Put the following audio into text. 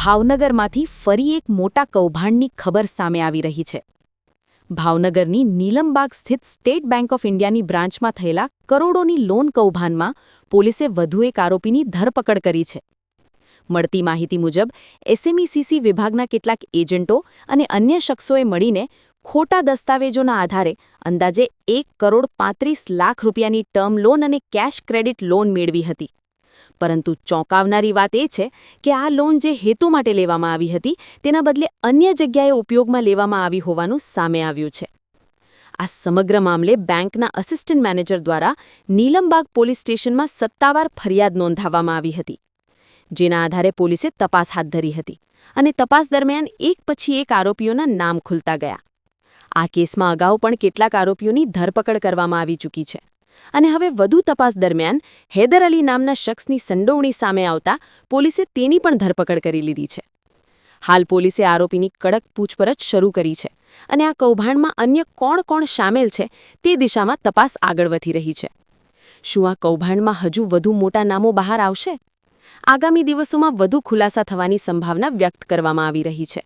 ભાવનગરમાંથી ફરી એક મોટા કૌભાંડની ખબર સામે આવી રહી છે. ભાવનગરની નીલમબાગ સ્થિત સ્ટેટ બેંક ઓફ ઇન્ડિયાની બ્રાન્ચમાં થયેલા કરોડોની લોન કૌભાંડમાં પોલીસે વધુ એક આરોપીની ધરપકડ કરી છે. મળતી માહિતી મુજબ એસએમઈસીસી વિભાગના કેટલાક એજન્ટો અને અન્ય શખ્સોએ મળીને ખોટા દસ્તાવેજોના આધારે અંદાજે 1,35,00,000 રૂપિયાની ટર્મ લોન અને કેશ ક્રેડિટ લોન મેળવી હતી. પરંતુ ચોંકાવનારી વાત એ છે કે આ લોન જે હેતુ માટે લેવામાં આવી હતી તેના બદલે અન્ય જગ્યાએ ઉપયોગમાં લેવામાં આવી હોવાનું સામે આવ્યું છે. આ સમગ્ર મામલે બેંકના આસિસ્ટન્ટ મેનેજર દ્વારા નીલમબાગ પોલીસ સ્ટેશનમાં સત્તાવાર ફરિયાદ નોંધાવવામાં આવી હતી, જેના આધારે પોલીસે તપાસ હાથ ધરી હતી અને તપાસ દરમિયાન એક પછી એક આરોપીઓના નામ ખુલતા ગયા. આ કેસમાં અગાઉ પણ કેટલાક આરોપીઓની ધરપકડ કરવામાં આવી ચૂકી છે અને હવે વધુ તપાસ દરમિયાન હૈદર અલી નામના શખ્સની સંડોવણી સામે આવતા પોલીસે તેની પણ ધરપકડ કરી લીધી છે. હાલ પોલીસે આરોપીની કડક પૂછપરછ શરૂ કરી છે અને આ કૌભાંડમાં અન્ય કોણ સામેલ છે તે દિશામાં તપાસ આગળ વધી રહી છે. શું આ કૌભાંડમાં હજુ વધુ મોટા નામો બહાર આવશે? આગામી દિવસોમાં વધુ ખુલાસા થવાની સંભાવના વ્યક્ત કરવામાં આવી રહી છે.